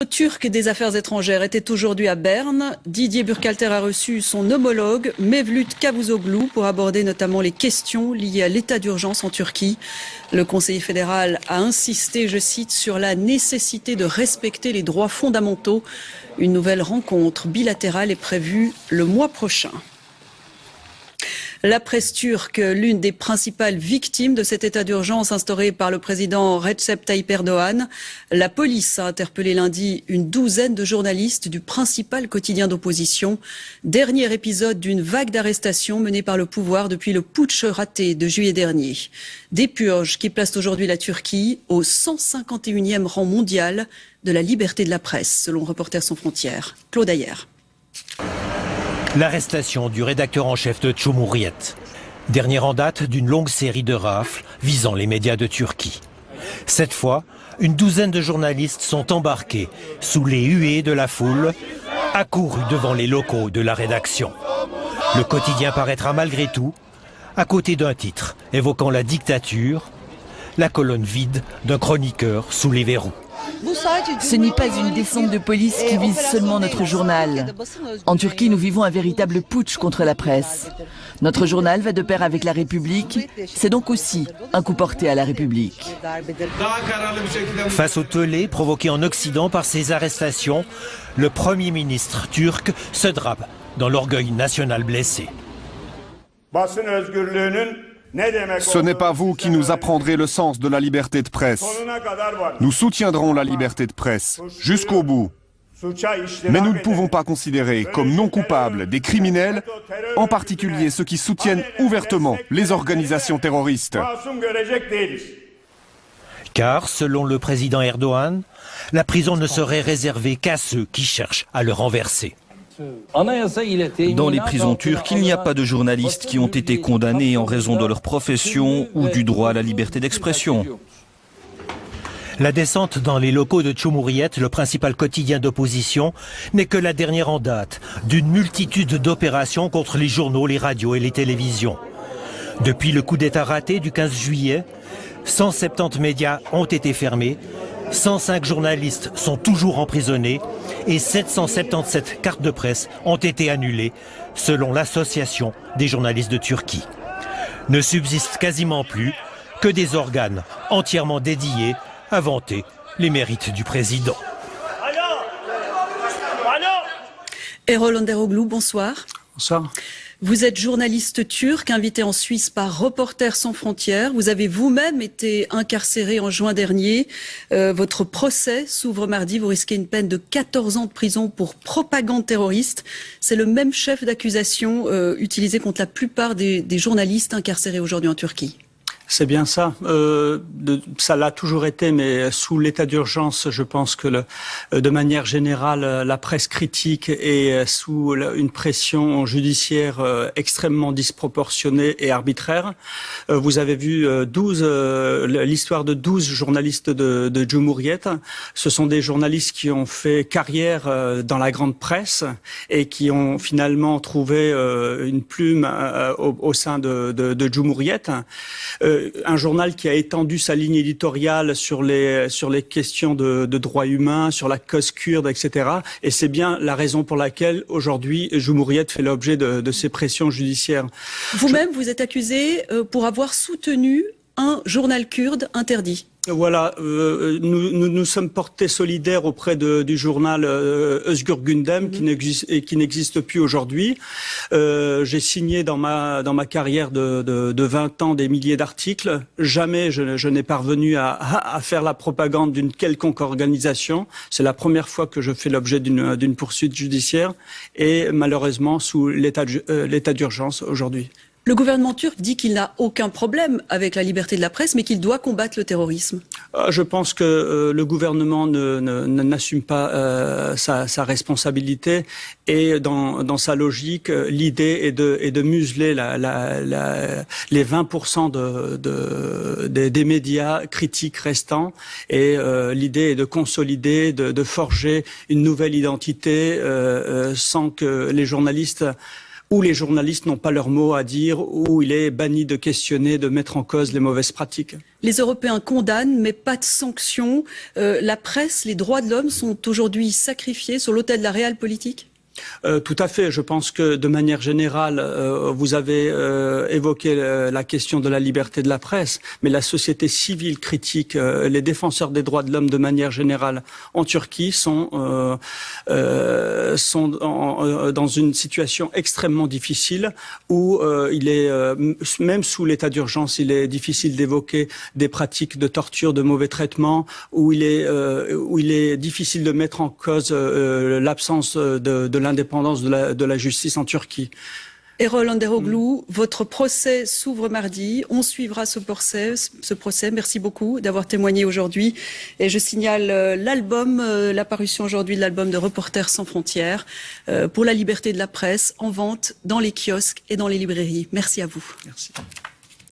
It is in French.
turc des Affaires étrangères était aujourd'hui à Berne. Didier Burkhalter a reçu son homologue Mevlüt Cavusoglu pour aborder notamment les questions liées à l'état d'urgence en Turquie. Le conseiller fédéral a insisté, je cite, sur la nécessité de respecter les droits fondamentaux. Une nouvelle rencontre bilatérale est prévue le mois prochain. La presse turque, l'une des principales victimes de cet état d'urgence instauré par le président Recep Tayyip Erdogan. La police a interpellé lundi une douzaine de journalistes du principal quotidien d'opposition. Dernier épisode d'une vague d'arrestations menée par le pouvoir depuis le putsch raté de juillet dernier. Des purges qui placent aujourd'hui la Turquie au 151e rang mondial de la liberté de la presse, selon Reporters sans frontières. Claude Ayer. L'arrestation du rédacteur en chef de Cumhuriyet. Dernière en date d'une longue série de rafles visant les médias de Turquie. Cette fois, une douzaine de journalistes sont embarqués sous les huées de la foule, accourus devant les locaux de la rédaction. Le quotidien paraîtra malgré tout, à côté d'un titre évoquant la dictature, la colonne vide d'un chroniqueur sous les verrous. Ce n'est pas une descente de police qui vise seulement notre journal. En Turquie, nous vivons un véritable putsch contre la presse. Notre journal va de pair avec la République. C'est donc aussi un coup porté à la République. Face au tollé provoqué en Occident par ces arrestations, le Premier ministre turc se drape dans l'orgueil national blessé. Ce n'est pas vous qui nous apprendrez le sens de la liberté de presse. Nous soutiendrons la liberté de presse jusqu'au bout. Mais nous ne pouvons pas considérer comme non coupables des criminels, en particulier ceux qui soutiennent ouvertement les organisations terroristes. Car, selon le président Erdogan, la prison ne serait réservée qu'à ceux qui cherchent à le renverser. Dans les prisons turques, il n'y a pas de journalistes qui ont été condamnés en raison de leur profession ou du droit à la liberté d'expression. La descente dans les locaux de Cumhuriyet, le principal quotidien d'opposition, n'est que la dernière en date d'une multitude d'opérations contre les journaux, les radios et les télévisions. Depuis le coup d'État raté du 15 juillet, 170 médias ont été fermés, 105 journalistes sont toujours emprisonnés et 777 cartes de presse ont été annulées, selon l'Association des journalistes de Turquie. Ne subsistent quasiment plus que des organes entièrement dédiés à vanter les mérites du président. Erol Onderoglu, bonsoir. Bonsoir. Vous êtes journaliste turc, invité en Suisse par Reporters sans frontières. Vous avez vous-même été incarcéré en juin dernier. Votre procès s'ouvre mardi. Vous risquez une peine de 14 ans de prison pour propagande terroriste. C'est le même chef d'accusation utilisé contre la plupart des journalistes incarcérés aujourd'hui en Turquie. C'est bien ça. Ça l'a toujours été, mais sous l'état d'urgence, je pense que de manière générale, la presse critique est sous une pression judiciaire extrêmement disproportionnée et arbitraire. Vous avez vu l'histoire de 12 journalistes de Cumhuriyet. Ce sont des journalistes qui ont fait carrière dans la grande presse et qui ont finalement trouvé une plume au sein de Cumhuriyet. Un journal qui a étendu sa ligne éditoriale sur les questions de droits humains, sur la cause kurde, etc. Et c'est bien la raison pour laquelle aujourd'hui Cumhuriyet fait l'objet de ces pressions judiciaires. Vous-même, vous êtes accusé pour avoir soutenu un journal kurde interdit. Voilà, nous sommes portés solidaires auprès du journal Özgür Gündem qui n'existe plus aujourd'hui. J'ai signé dans ma carrière de 20 ans des milliers d'articles. Jamais je n'ai parvenu à faire la propagande d'une quelconque organisation. C'est la première fois que je fais l'objet d'une poursuite judiciaire et malheureusement sous l'état d'urgence aujourd'hui. Le gouvernement turc dit qu'il n'a aucun problème avec la liberté de la presse, mais qu'il doit combattre le terrorisme. Je pense que le gouvernement n'assume pas sa responsabilité et dans sa logique, l'idée est de museler les 20% des médias critiques restants et l'idée est de consolider, de forger une nouvelle identité sans que les journalistes où les journalistes n'ont pas leur mot à dire, où il est banni de questionner, de mettre en cause les mauvaises pratiques. Les Européens condamnent, mais pas de sanctions. La presse, les droits de l'homme sont aujourd'hui sacrifiés sur l'autel de la réelle politique ? Tout à fait. Je pense que de manière générale, vous avez évoqué la question de la liberté de la presse, mais la société civile critique, les défenseurs des droits de l'homme de manière générale en Turquie sont dans une situation extrêmement difficile où il est, même sous l'état d'urgence, il est difficile d'évoquer des pratiques de torture, de mauvais traitements, où il est difficile de mettre en cause l'absence de l'indépendance de la justice en Turquie. Erol Anderoglu, votre procès s'ouvre mardi. On suivra ce procès. Merci beaucoup d'avoir témoigné aujourd'hui. Et je signale l'album, la parution aujourd'hui de l'album de Reporters sans frontières pour la liberté de la presse, en vente dans les kiosques et dans les librairies. Merci à vous. Merci.